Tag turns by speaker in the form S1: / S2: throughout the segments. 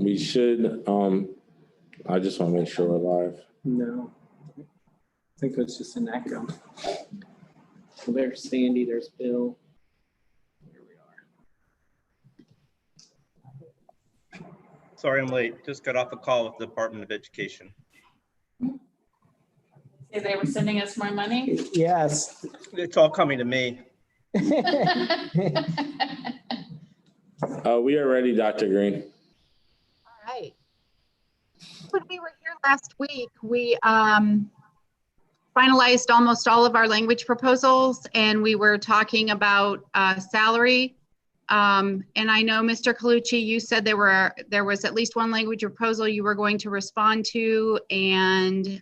S1: We should, I just want to make sure we're live.
S2: No, I think it was just an echo. So there's Sandy, there's Bill. Here we are.
S3: Sorry I'm late. Just got off a call with the Department of Education.
S4: Say they were sending us more money?
S2: Yes.
S3: It's all coming to me.
S1: We are ready, Dr. Green.
S5: All right. When we were here last week, we finalized almost all of our language proposals, and we were talking about salary. And I know, Mr. Colucci, you said there was at least one language proposal you were going to respond to, and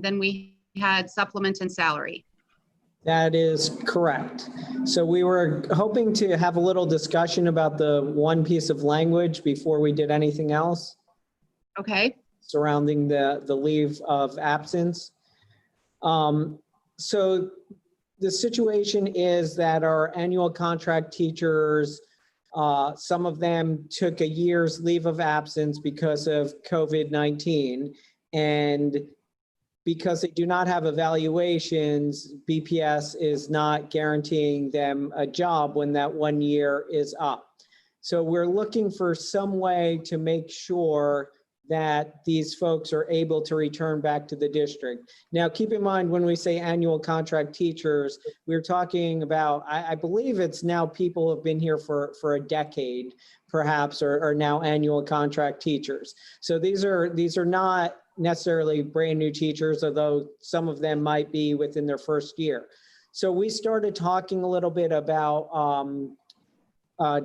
S5: then we had supplement and salary.
S2: That is correct. So we were hoping to have a little discussion about the one piece of language before we did anything else.
S5: Okay.
S2: Surrounding the leave of absence. So the situation is that our annual contract teachers, some of them took a year's leave of absence because of COVID-19, and because they do not have evaluations, BPS is not guaranteeing them a job when that 1 year is up. So we're looking for some way to make sure that these folks are able to return back to the district. Now, keep in mind, when we say annual contract teachers, we're talking about, I believe it's now people who have been here for a decade, perhaps, are now annual contract teachers. So these are not necessarily brand new teachers, although some of them might be within their first year. So we started talking a little bit about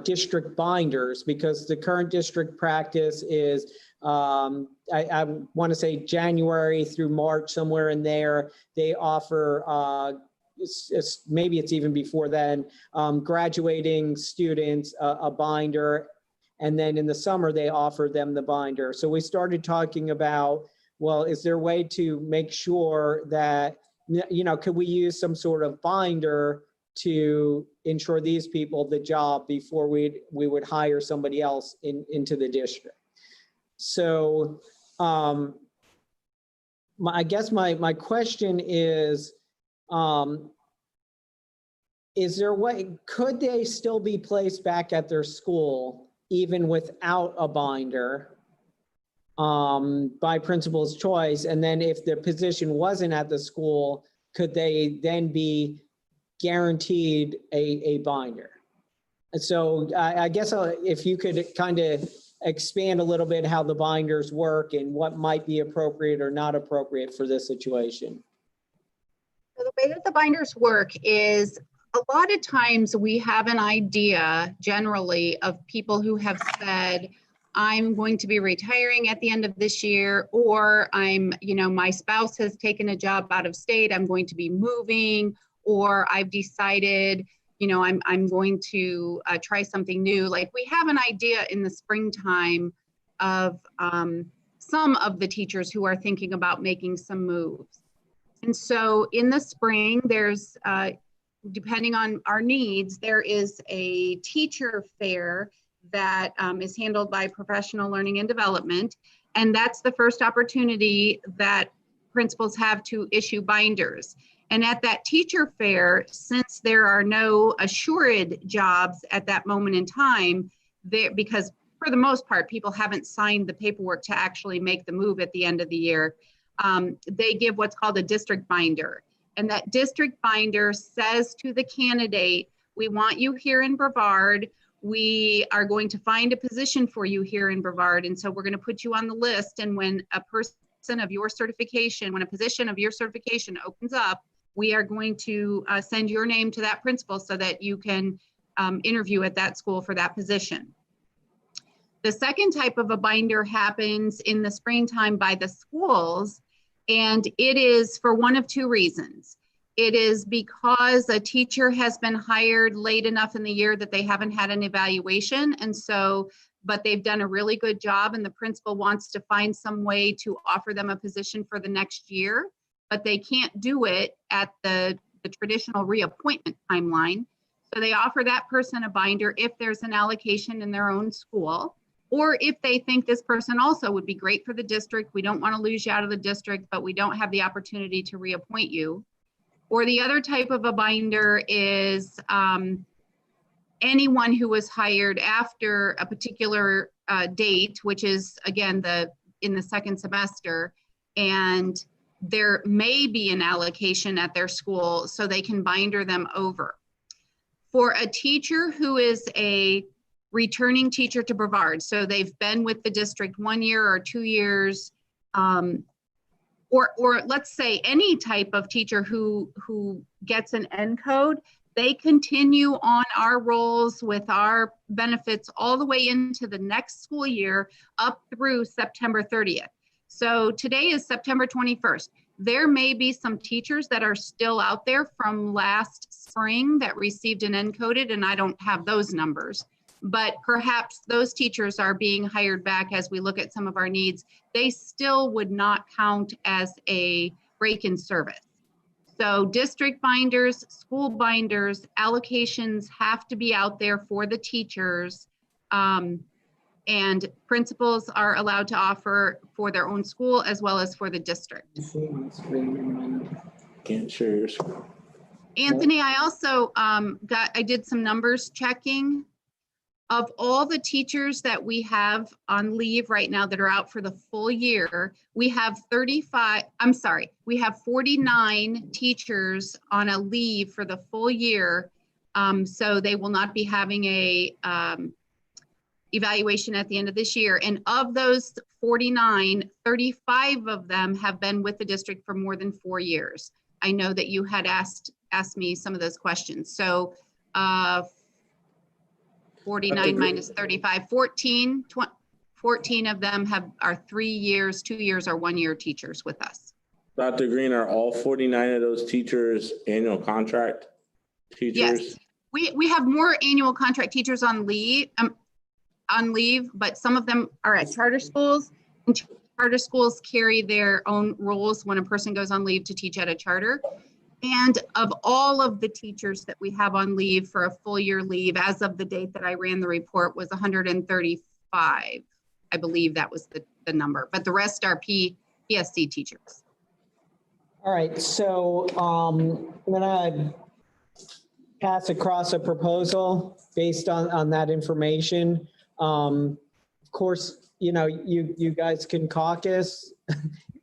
S2: district binders, because the current district practice is, I want to say January through March, somewhere in there, they offer, maybe it's even before then, graduating students a binder, and then in the summer they offer them the binder. So we started talking about, well, is there a way to make sure that, could we use some sort of binder to ensure these people the job before we would hire somebody else into the district? So I guess my question is there a way, could they still be placed back at their school even without a binder by principal's choice? And then if the position wasn't at the school, could they then be guaranteed a binder? And so I guess if you could kind of expand a little bit how the binders work and what might be appropriate or not appropriate for this situation.
S5: So the way that the binders work is, a lot of times we have an idea generally of people who have said, I'm going to be retiring at the end of this year, or my spouse has taken a job out of state, I'm going to be moving, or I've decided, I'm going to try something new. Like, we have an idea in the springtime of some of the teachers who are thinking about making some moves. And so in the spring, there's, depending on our needs, there is a teacher fair that is handled by Professional Learning and Development. And that's the first opportunity that principals have to issue binders. And at that teacher fair, since there are no assured jobs at that moment in time, because for the most part, people haven't signed the paperwork to actually make the move at the end of the year, they give what's called a district binder. And that district binder says to the candidate, we want you here in Brevard. We are going to find a position for you here in Brevard. And so we're going to put you on the list. And when a person of your certification, when a position of your certification opens up, we are going to send your name to that principal so that you can interview at that school for that position. The second type of a binder happens in the springtime by the schools, and it is for one of two reasons. It is because a teacher has been hired late enough in the year that they haven't had an evaluation, and so, but they've done a really good job, and the principal wants to find some way to offer them a position for the next year, but they can't do it at the traditional reappointment timeline. So they offer that person a binder if there's an allocation in their own school. Or if they think this person also would be great for the district, we don't want to lose you out of the district, but we don't have the opportunity to reappoint you. Or the other type of a binder is anyone who was hired after a particular date, which is again in the second semester, and there may be an allocation at their school, so they can binder them over. For a teacher who is a returning teacher to Brevard, so they've been with the district 1 year or 2 years, or let's say any type of teacher who gets an N code, they continue on our rolls with our benefits all the way into the next school year up through September 30th. So today is September 21st. There may be some teachers that are still out there from last spring that received an N-coded, and I don't have those numbers, but perhaps those teachers are being hired back as we look at some of our needs. They still would not count as a break-in service. So district binders, school binders, allocations have to be out there for the teachers. And principals are allowed to offer for their own school as well as for the district.
S1: Can't share your screen.
S5: Anthony, I also I did some numbers checking. Of all the teachers that we have on leave right now that are out for the full year, we have 49 teachers on a leave for the full year. So they will not be having a evaluation at the end of this year. And of those 49, 35 of them have been with the district for more than 4 years. I know that you had asked me some of those questions. So 49 minus 35, 14 of them are 3 years, 2 years, or 1 year teachers with us.
S1: Dr. Green, are all 49 of those teachers annual contract teachers?
S5: Yes, we have more annual contract teachers on leave, but some of them are at charter schools, and charter schools carry their own roles when a person goes on leave to teach at a charter. And of all of the teachers that we have on leave for a full year leave, as of the date that I ran the report, was 135. I believe that was the number, but the rest are PSC teachers.
S2: All right, so I'm gonna pass across a proposal based on that information. Of course, you guys can caucus,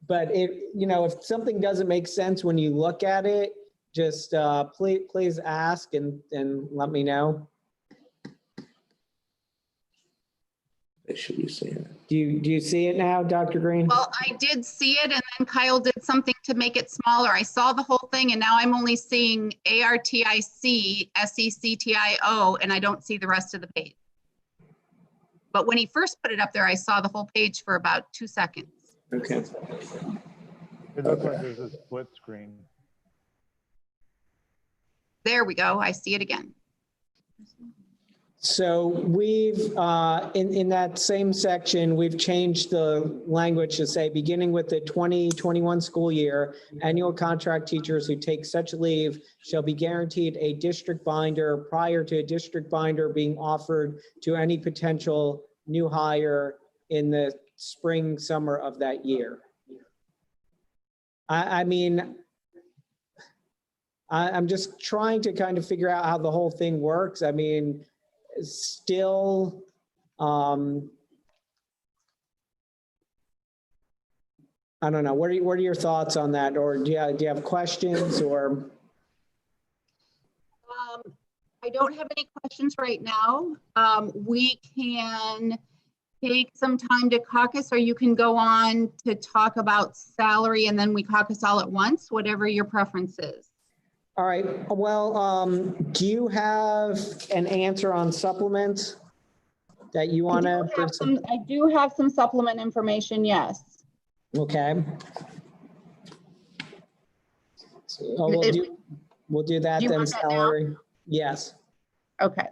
S2: but if something doesn't make sense when you look at it, just please ask and let me know.
S1: They should be seeing it.
S2: Do you see it now, Dr. Green?
S5: Well, I did see it, and then Kyle did something to make it smaller. I saw the whole thing, and now I'm only seeing ARTIC, SECTIO, and I don't see the rest of the page. But when he first put it up there, I saw the whole page for about 2 seconds.
S2: Okay.
S6: It looks like there's a split screen.
S5: There we go. I see it again.
S2: So we've, in that same section, we've changed the language to say, beginning with the 2021 school year, annual contract teachers who take such leave shall be guaranteed a district binder prior to a district binder being offered to any potential new hire in the spring, summer of that year. I'm just trying to kind of figure out how the whole thing works. I mean, still, I don't know. What are your thoughts on that? Or do you have questions or?
S5: I don't have any questions right now. We can take some time to caucus, or you can go on to talk about salary and then we caucus all at once, whatever your preference is.
S2: All right, well, do you have an answer on supplements that you want to?
S5: I do have some supplement information, yes.
S2: Okay. So we'll do that
S5: Do you
S2: then,
S5: want that now?
S2: salary. Yes.
S5: Okay.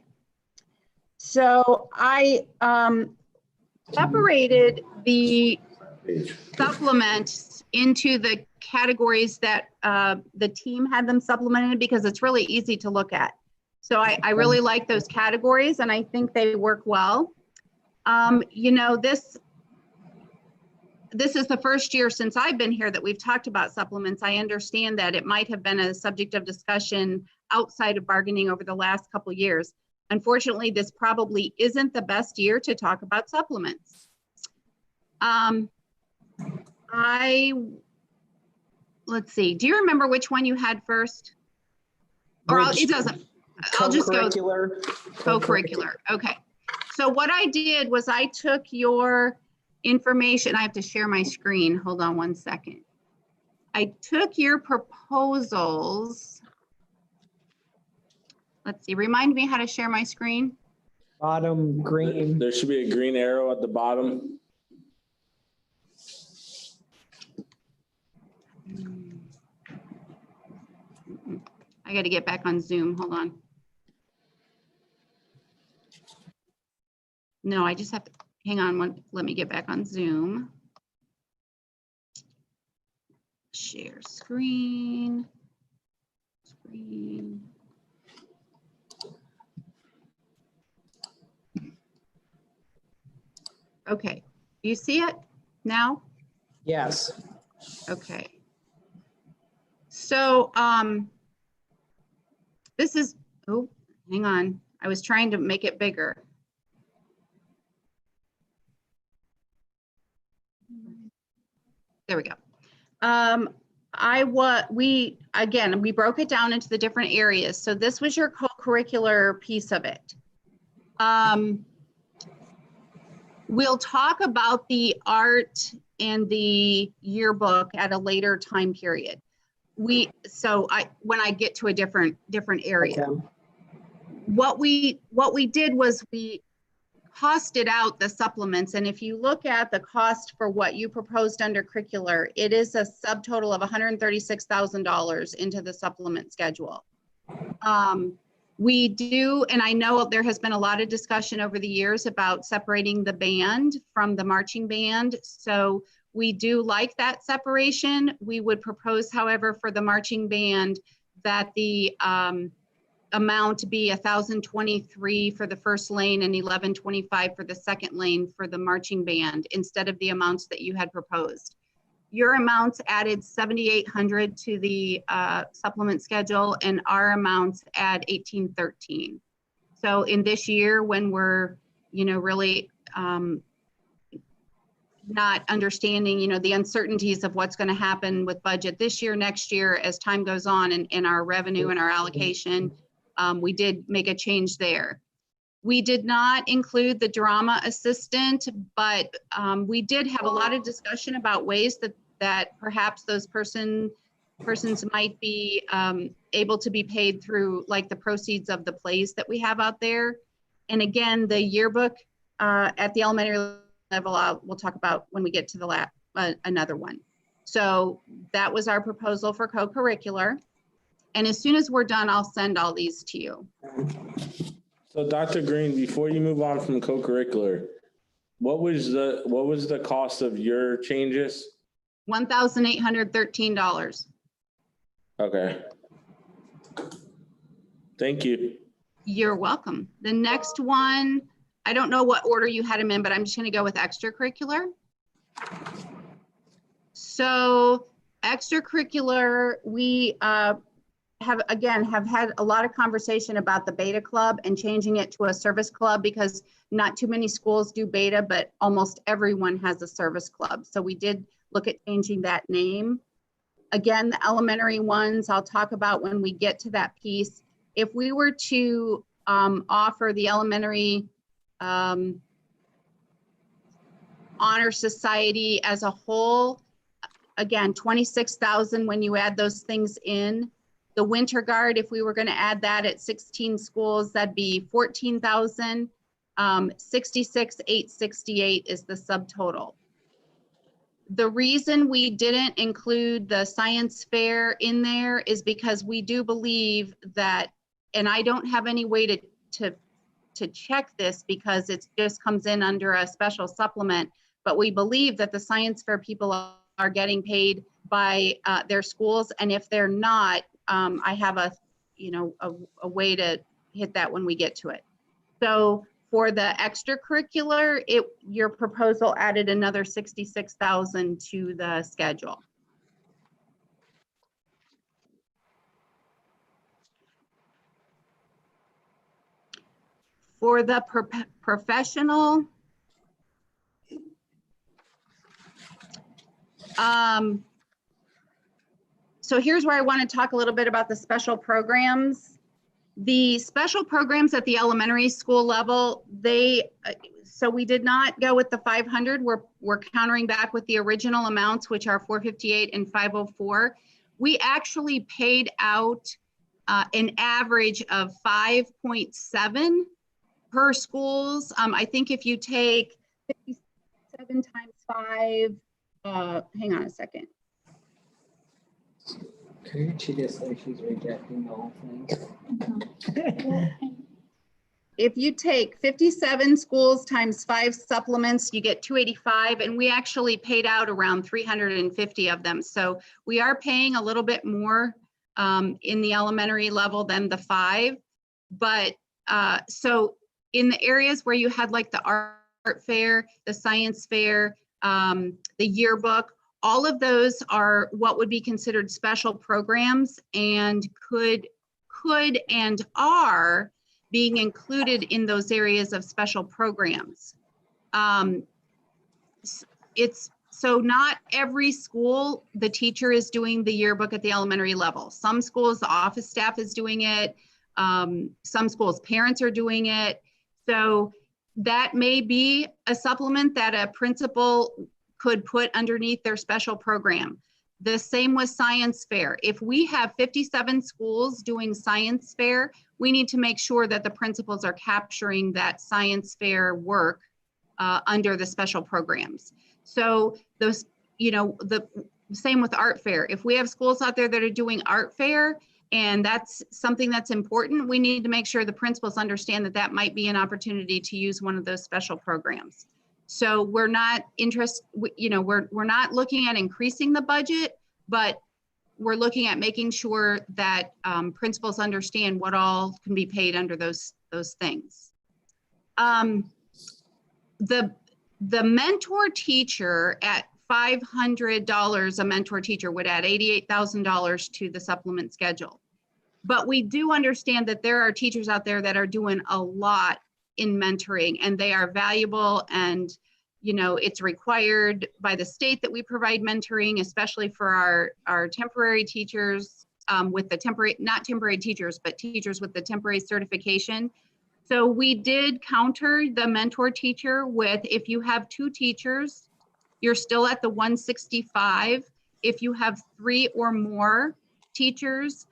S5: So I separated the supplements into the categories that the team had them supplemented because it's really easy to look at. So I really like those categories and I think they work well. This is the first year since I've been here that we've talked about supplements. I understand that it might have been a subject of discussion outside of bargaining over the last couple of years. Unfortunately, this probably isn't the best year to talk about supplements. Let's see, do you remember which one you had first? Or it doesn't, I'll just go. Co-curricular, okay. So what I did was I took your information, I have to share my screen, hold on one second. I took your proposals. Let's see, remind me how to share my screen.
S2: Bottom green.
S1: There should be a green arrow at the bottom.
S5: I got to get back on Zoom, hold on. No, I just have to, hang on, let me get back on Zoom. Share screen. Okay, do you see it now?
S2: Yes.
S5: Okay. So this is, oh, hang on. I was trying to make it bigger. There we go. We broke it down into the different areas. So this was your co-curricular piece of it. We'll talk about the art and the yearbook at a later time period. When I get to a different area.
S2: Okay.
S5: What we did was we costed out the supplements, and if you look at the cost for what you proposed under curricular, it is a subtotal of $136,000 into the supplement schedule. We do, and I know there has been a lot of discussion over the years about separating the band from the marching band. So we do like that separation. We would propose, however, for the marching band that the amount be $1,023 for the first lane and $1,125 for the second lane for the marching band instead of the amounts that you had proposed. Your amounts added $7,800 to the supplement schedule, and our amounts add $1,813. So in this year, when we're, really not understanding, the uncertainties of what's going to happen with budget this year, next year, as time goes on in our revenue and our allocation, we did make a change there. We did not include the drama assistant, but we did have a lot of discussion about ways that perhaps those persons might be able to be paid through like the proceeds of the plays that we have out there. And again, the yearbook at the elementary level, we'll talk about when we get to the another one. So that was our proposal for co-curricular. And as soon as we're done, I'll send all these to you.
S1: So Dr. Green, before you move on from co-curricular, what was the cost of your changes?
S5: $1,813.
S1: Okay. Thank you.
S5: You're welcome. The next one, I don't know what order you had them in, but I'm just going to go with extracurricular. So extracurricular, we have had a lot of conversation about the beta club and changing it to a service club because not too many schools do beta, but almost everyone has a service club. So we did look at changing that name. Again, the elementary ones I'll talk about when we get to that piece. If we were to offer the elementary honor society as a whole, again, 26,000 when you add those things in. The Winter Guard, if we were going to add that at 16 schools, that'd be 14,000. 66,868 is the subtotal. The reason we didn't include the science fair in there is because we do believe that, and I don't have any way to check this because it just comes in under a special supplement, but we believe that the science fair people are getting paid by their schools, and if they're not, I have a way to hit that when we get to it. So For the extracurricular, your proposal added another 66,000 to the schedule. For the professional, so here's where I want to talk a little bit about the special programs. The special programs at the elementary school level, so we did not go with the 500. We're countering back with the original amounts, which are 458 and 504. We actually paid out an average of 5.7 per schools. I think if you take 57 times 5, hang on a second.
S2: She just like she's rejecting the whole thing.
S5: If you take 57 schools times 5 supplements, you get 285, and we actually paid out around 350 of them. So we are paying a little bit more in the elementary level than the 5. But so in the areas where you had like the art fair, the science fair, the yearbook, all of those are what would be considered special programs and could and are being included in those areas of special programs. So not every school, the teacher is doing the yearbook at the elementary level. Some schools, the office staff is doing it. Some schools, parents are doing it. So that may be a supplement that a principal could put underneath their special program. The same with science fair. If we have 57 schools doing science fair, we need to make sure that the principals are capturing that science fair work under the special programs. So those, the same with art fair. If we have schools out there that are doing art fair, and that's something that's important, we need to make sure the principals understand that that might be an opportunity to use one of those special programs. So we're not interested, we're not looking at increasing the budget, but we're looking at making sure that principals understand what all can be paid under those things. The mentor teacher at $500 a mentor teacher would add $88,000 to the supplement schedule. But we do understand that there are teachers out there that are doing a lot in mentoring, and they are valuable, and it's required by the state that we provide mentoring, especially for our temporary teachers with the not temporary teachers, but teachers with the temporary certification. So we did counter the mentor teacher with, if you have 2 teachers, you're still at the 165. If you have 3 or more teachers,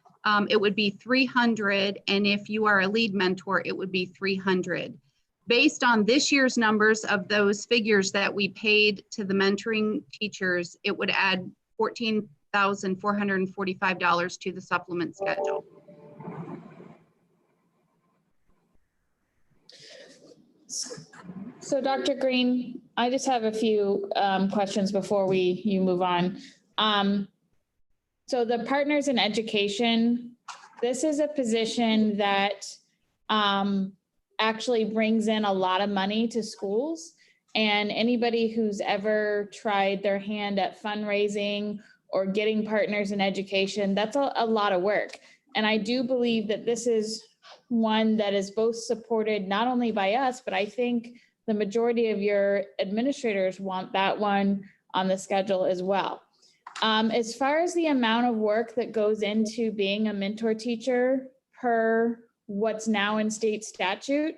S5: it would be 300. And if you are a lead mentor, it would be 300. Based on this year's numbers of those figures that we paid to the mentoring teachers, it would add $14,445 to the supplement schedule.
S4: So Dr. Green, I just have a few questions before you move on. So the partners in education, this is a position that actually brings in a lot of money to schools, and anybody who's ever tried their hand at fundraising or getting partners in education, that's a lot of work. And I do believe that this is one that is both supported not only by us, but I think the majority of your administrators want that one on the schedule as well. As far as the amount of work that goes into being a mentor teacher per what's now in state statute,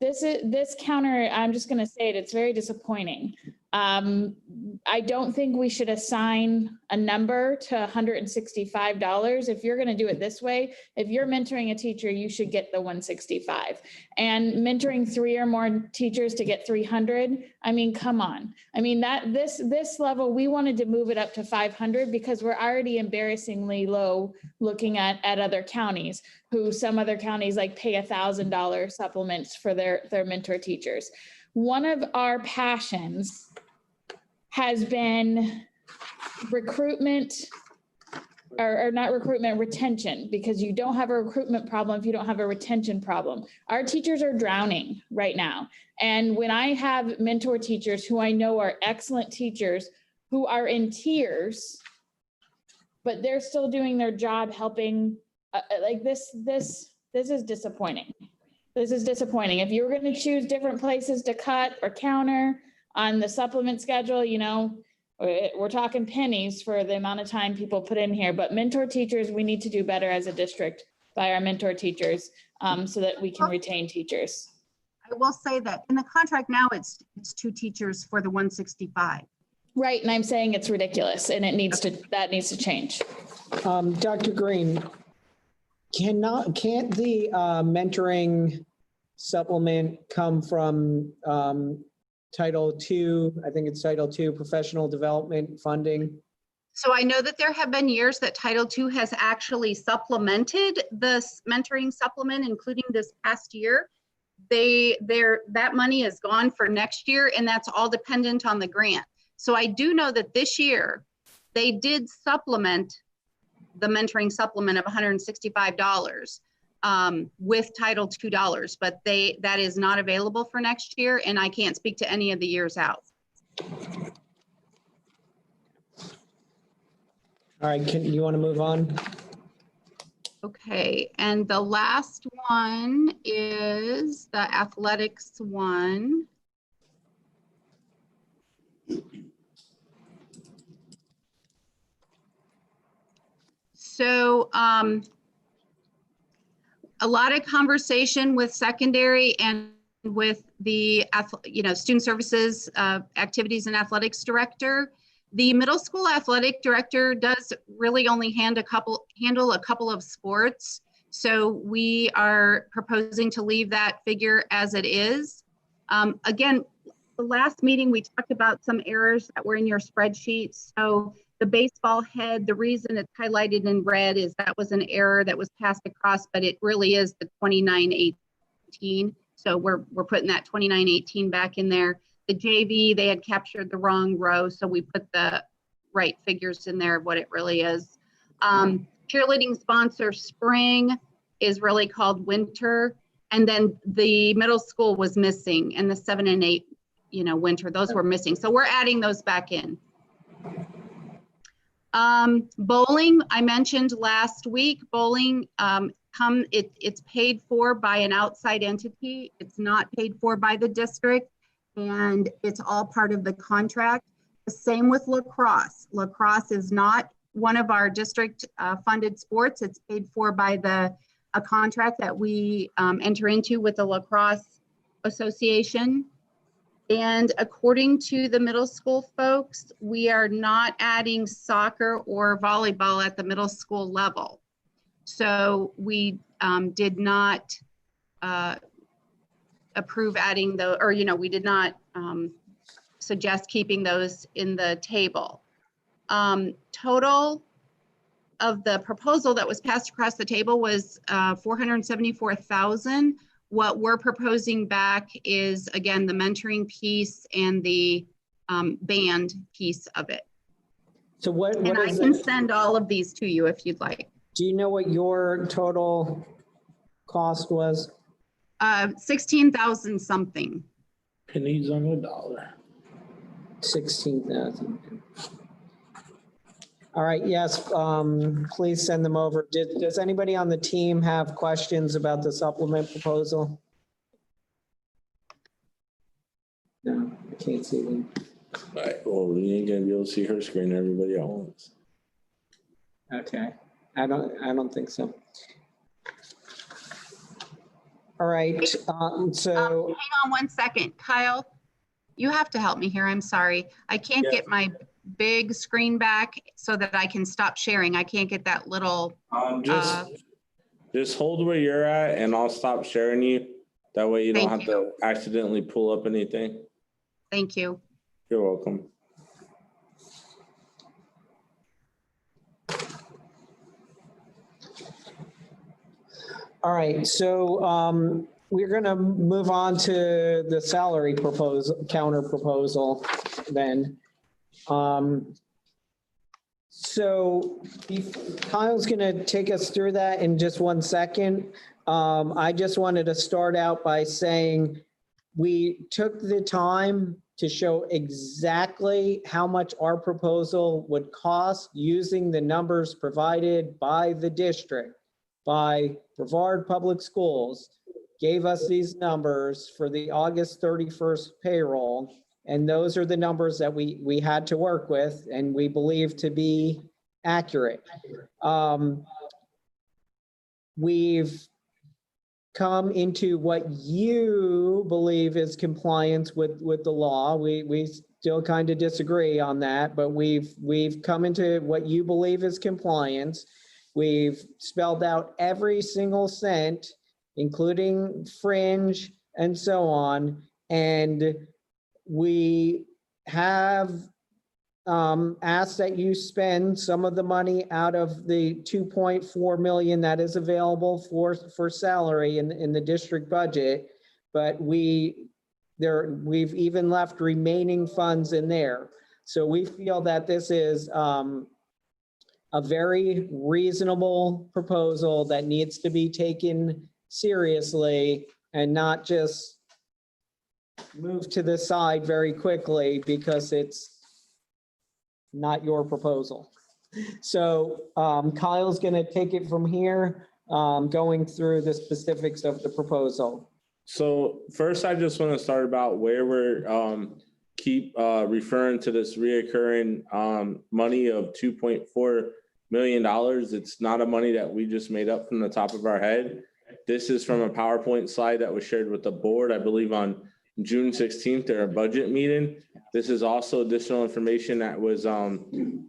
S4: this counter, I'm just going to say it, it's very disappointing. I don't think we should assign a number to $165. If you're going to do it this way, if you're mentoring a teacher, you should get the 165. And mentoring 3 or more teachers to get 300, I mean, come on. I mean, this level, we wanted to move it up to 500 because we're already embarrassingly low looking at other counties, who some other counties like pay $1,000 supplements for their mentor teachers. One of our passions has been recruitment or not recruitment, retention, because you don't have a recruitment problem if you don't have a retention problem. Our teachers are drowning right now. And when I have mentor teachers who I know are excellent teachers who are in tears, but they're still doing their job helping, like this is disappointing. This is disappointing. If you were going to choose different places to cut or counter on the supplement schedule, you know, we're talking pennies for the amount of time people put in here, but mentor teachers, we need to do better as a district by our mentor teachers so that we can retain teachers.
S5: I will say that in the contract now, it's 2 teachers for the 165.
S4: Right, and I'm saying it's ridiculous and that needs to change.
S2: Dr. Green, can't the mentoring supplement come from Title II? I think it's Title II, professional development funding.
S5: So I know that there have been years that Title II has actually supplemented this mentoring supplement, including this past year. That money is gone for next year, and that's all dependent on the grant. So I do know that this year they did supplement the mentoring supplement of $165 with Title II dollars, but that is not available for next year, and I can't speak to any of the years out.
S2: All right, you want to move on?
S5: Okay, and the last one is the athletics one. So a lot of conversation with secondary and with the student services activities and athletics director. The middle school athletic director does really only handle a couple of sports. So we are proposing to leave that figure as it is. Again, the last meeting we talked about some errors that were in your spreadsheet. So the baseball head, the reason it's highlighted in red is that was an error that was passed across, but it really is the 2918. So we're putting that 2918 back in there. The JV, they had captured the wrong row, so we put the right figures in there of what it really is. Cheerleading sponsor spring is really called winter. And then the middle school was missing, and the 7 and 8, winter, those were missing. So we're adding those back in. Bowling, I mentioned last week, bowling, it's paid for by an outside entity. It's not paid for by the district, and it's all part of the contract. The same with lacrosse. Lacrosse is not one of our district funded sports. It's paid for by a contract that we enter into with the Lacrosse Association. And according to the middle school folks, we are not adding soccer or volleyball at the middle school level. So we did not approve adding we did not suggest keeping those in the table. Total of the proposal that was passed across the table was $474,000. What we're proposing back is, again, the mentoring piece and the band piece of it.
S2: So what
S5: and I can send all of these to you if you'd like.
S2: Do you know what your total cost was?
S5: 16,000 something.
S1: Pennies on the dollar.
S2: 16,000. All right, yes, please send them over. Does anybody on the team have questions about the supplement proposal? No, I can't see them.
S1: All right, well, we ain't gonna be able to see her screen, everybody at once.
S2: Okay, I don't think so. All right, so.
S5: Hang on one second, Kyle, you have to help me here, I'm sorry. I can't get my big screen back so that I can stop sharing. I can't get that little.
S1: Just hold where you're at and I'll stop sharing you. That way you don't have to accidentally pull up anything.
S5: Thank you.
S1: You're welcome.
S2: All right, so we're going to move on to the salary counter proposal then. So Kyle's going to take us through that in just 1 second. I just wanted to start out by saying we took the time to show exactly how much our proposal would cost using the numbers provided by the district, by Brevard Public Schools, gave us these numbers for the August 31st payroll. And those are the numbers that we had to work with and we believe to be accurate. We've come into what you believe is compliance with the law. We still kind of disagree on that, but we've come into what you believe is compliance. We've spelled out every single cent, including fringe and so on. And we have asked that you spend some of the money out of the 2.4 million that is available for salary in the district budget, but we've even left remaining funds in there. So we feel that this is a very reasonable proposal that needs to be taken seriously and not just moved to the side very quickly because it's not your proposal. So Kyle's going to take it from here, going through the specifics of the proposal.
S1: So first, I just want to start about where we're keep referring to this reoccurring money of $2.4 million. It's not a money that we just made up from the top of our head. This is from a PowerPoint slide that was shared with the board, I believe on June 16th at our budget meeting. This is also additional information that was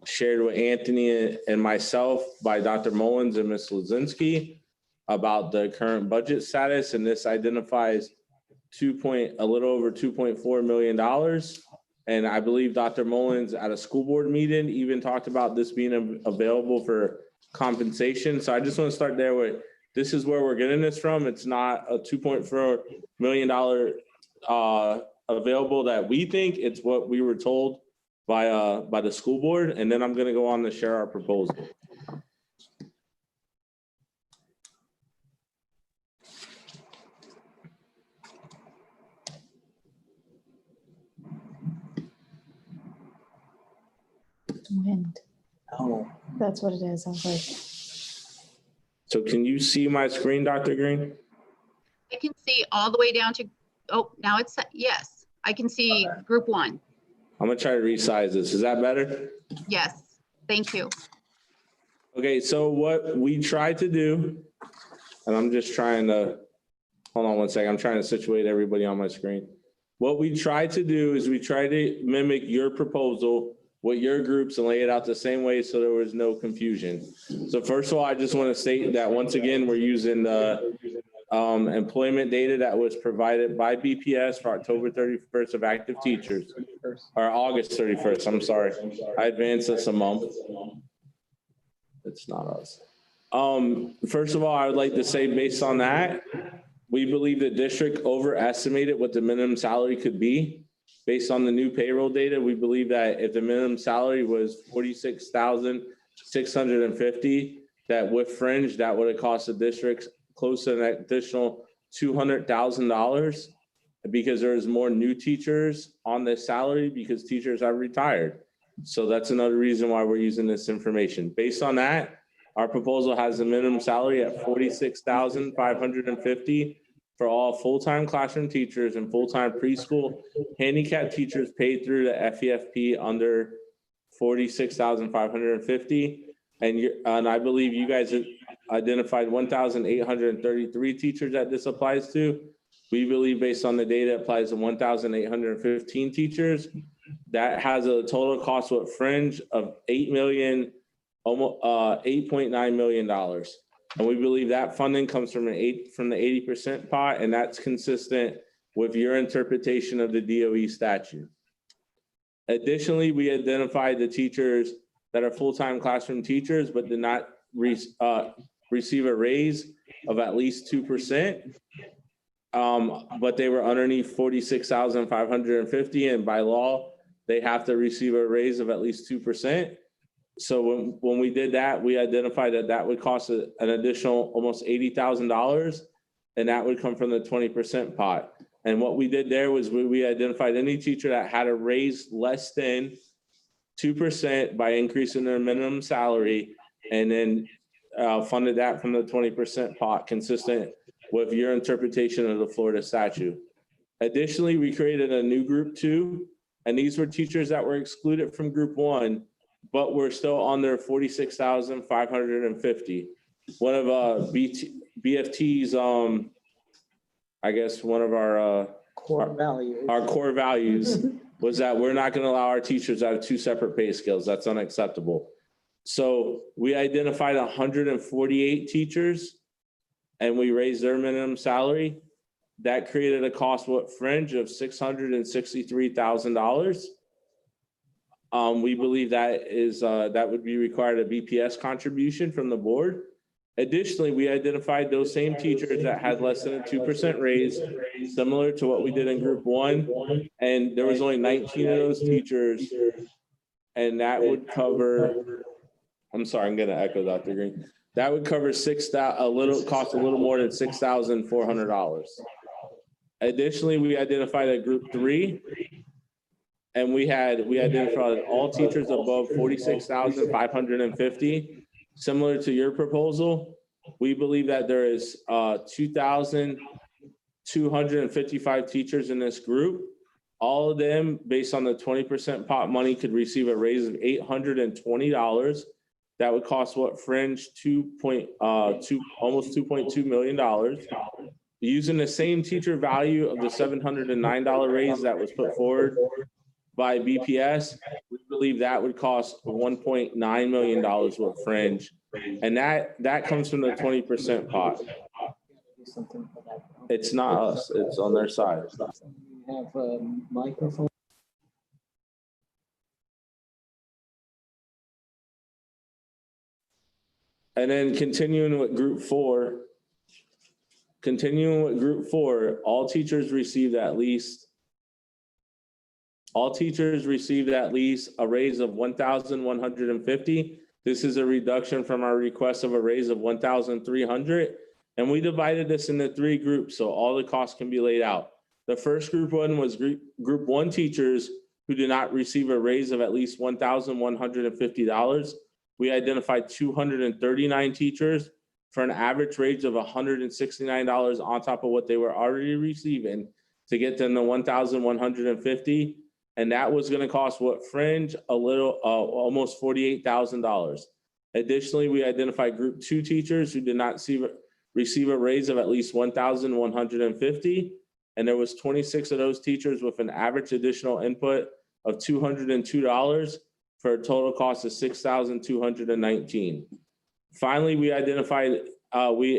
S1: shared with Anthony and myself by Dr. Mullins and Ms. Lazinski about the current budget status. And this identifies a little over $2.4 million. And I believe Dr. Mullins at a school board meeting even talked about this being available for compensation. So I just want to start there with, this is where we're getting this from. It's not a $2.4 million available that we think. It's what we were told by the school board. And then I'm going to go on to share our proposal.
S4: Wind.
S2: Oh,
S4: That's what it is. I was like,
S1: So can you see my screen, Dr. Green?
S5: I can see all the way down to, oh, now it's, yes, I can see group one.
S1: I'm gonna try to resize this. Is that better?
S5: Yes, thank you.
S1: Okay, so what we tried to do, and I'm just trying to, hold on one second. I'm trying to situate everybody on my screen. What we tried to do is we tried to mimic your proposal with your groups and lay it out the same way so there was no confusion. So first of all, I just want to state that once again, we're using the employment data that was provided by BPS for October 31st of active teachers, or August 31st, I'm sorry. I advanced this a month. It's not us. First of all, I would like to say based on that, we believe the district overestimated what the minimum salary could be. Based on the new payroll data, we believe that if the minimum salary was $46,650, that with fringe, that would have cost the district close to an additional $200,000 because there's more new teachers on this salary because teachers have retired. So that's another reason why we're using this information. Based on that, our proposal has a minimum salary at $46,550 for all full-time classroom teachers and full-time preschool handicapped teachers paid through the FEFP under $46,550. And I believe you guys have identified 1,833 teachers that this applies to. We believe based on the data it applies to 1,815 teachers. That has a total cost with fringe of $8.9 million. And we believe that funding comes from the 80% pot, and that's consistent with your interpretation of the DOE statute. Additionally, we identified the teachers that are full-time classroom teachers, but did not receive a raise of at least 2%. But they were underneath 46,550, and by law, they have to receive a raise of at least 2%. So when we did that, we identified that that would cost an additional almost $80,000, and that would come from the 20% pot. And what we did there was we identified any teacher that had a raise less than 2% by increasing their minimum salary, and then funded that from the 20% pot, consistent with your interpretation of the Florida statute. Additionally, we created a new group 2, and these were teachers that were excluded from group 1, but were still on their $46,550. One of BFT's, I guess one of our
S2: Core values.
S1: our core values was that we're not going to allow our teachers to have 2 separate pay scales. That's unacceptable. So we identified 148 teachers, and we raised their minimum salary. That created a cost fringe of $663,000. We believe that is that would be required a BPS contribution from the board. Additionally, we identified those same teachers that had less than a 2% raise, similar to what we did in group 1, and there was only 19 of those teachers, and that would cover, I'm sorry, I'm gonna echo Dr. Green. That would cover cost a little more than $6,400. Additionally, we identified a group 3, and we identified all teachers above 46,550. Similar to your proposal, we believe that there is 2,255 teachers in this group. All of them, based on the 20% pot money, could receive a raise of $820. That would cost fringe almost $2.2 million. Using the same teacher value of the $709 raise that was put forward by BPS, we believe that would cost $1.9 million with fringe. And that comes from the 20% pot. It's not us, it's on their side.
S2: Have a microphone.
S1: And then continuing with group 4, all teachers received at least a raise of $1,150. This is a reduction from our request of a raise of $1,300. And we divided this into 3 groups, so all the costs can be laid out. The first group 1 was group 1 teachers who did not receive a raise of at least $1,150. We identified 239 teachers for an average raise of $169 on top of what they were already receiving to get them to $1,150. And that was going to cost fringe almost $48,000. Additionally, we identified group 2 teachers who did not receive a raise of at least $1,150. And there was 26 of those teachers with an average additional input of $202 for a total cost of $6,219. Finally, we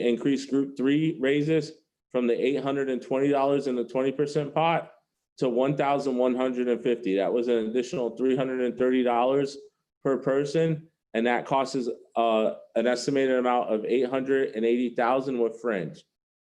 S1: increased group 3 raises from the $820 in the 20% pot to $1,150. That was an additional $330 per person, and that costs us an estimated amount of $880,000 with fringe.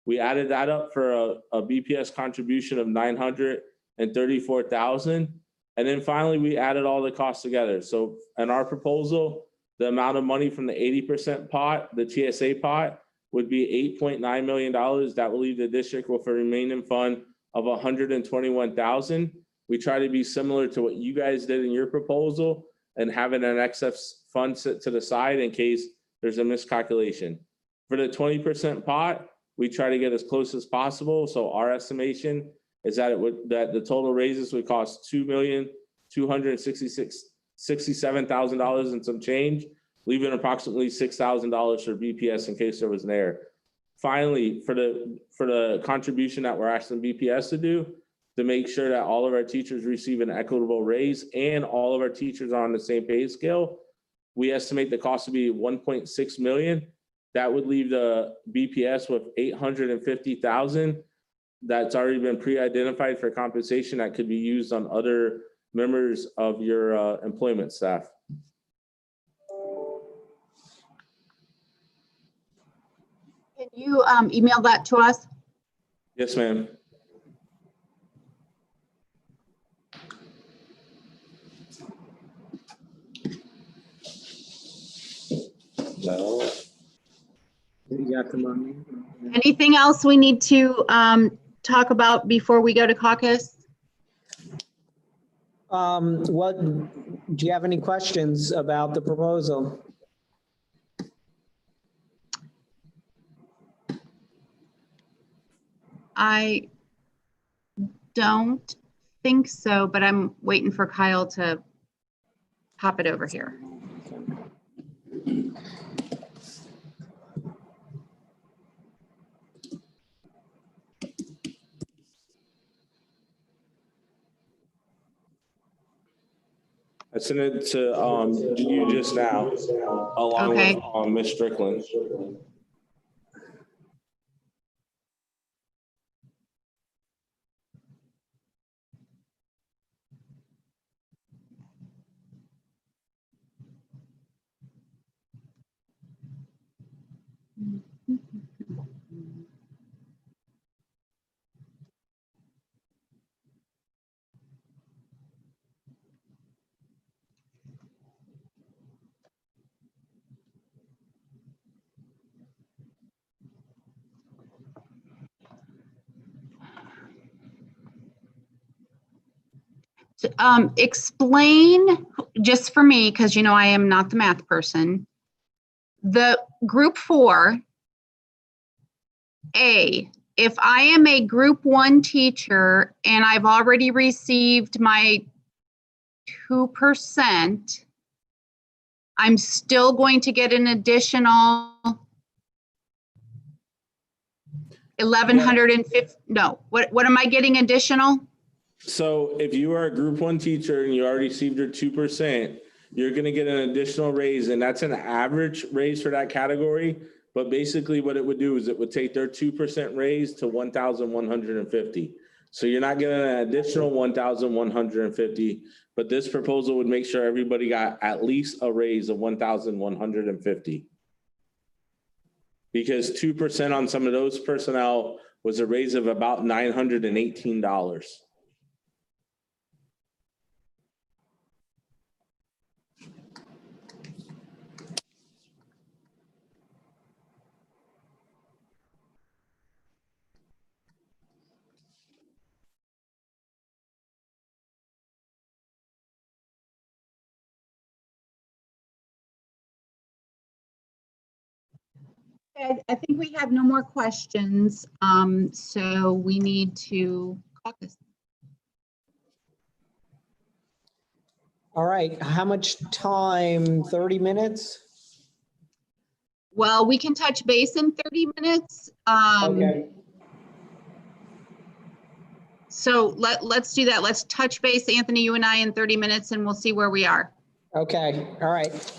S1: We added that up for a BPS contribution of $934,000, and then finally we added all the costs together. So in our proposal, the amount of money from the 80% pot, the TSA pot, would be $8.9 million. That will leave the district with a remaining fund of $121,000. We try to be similar to what you guys did in your proposal and having an excess fund set to the side in case there's a miscalculation. For the 20% pot, we try to get as close as possible. So our estimation is that the total raises would cost $2,267,000 and some change, leaving approximately $6,000 for BPS in case there was an error. Finally, for the contribution that we're asking BPS to do, to make sure that all of our teachers receive an equitable raise and all of our teachers are on the same pay scale, we estimate the cost to be $1.6 million. That would leave the BPS with $850,000 that's already been pre-identified for compensation that could be used on other members of your employment staff.
S5: Can you email that to us?
S1: Yes, ma'am. No.
S2: You got the money?
S5: Anything else we need to talk about before we go to caucus?
S2: What, do you have any questions about the proposal?
S5: I don't think so, but I'm waiting for Kyle to pop it over here.
S1: I sent it to you just now, along
S5: Okay.
S1: with Ms. Strickland.
S5: Explain, just for me, because you know I am not the math person, the group 4A, if I am a group 1 teacher and I've already received my 2%, I'm still going to get an additional 1,150, no, what am I getting additional?
S1: So if you are a group 1 teacher and you already received your 2%, you're going to get an additional raise, and that's an average raise for that category. But basically what it would do is it would take their 2% raise to 1,150. So you're not getting an additional 1,150, but this proposal would make sure everybody got at least a raise of 1,150. Because 2% on some of those personnel was a raise of about $918.
S5: I think we have no more questions, so we need to caucus.
S2: All right, how much time? 30 minutes?
S5: Well, we can touch base in 30 minutes.
S2: Okay.
S5: So let's do that. Let's touch base, Anthony, you and I, in 30 minutes, and we'll see where we are.
S2: Okay, all right.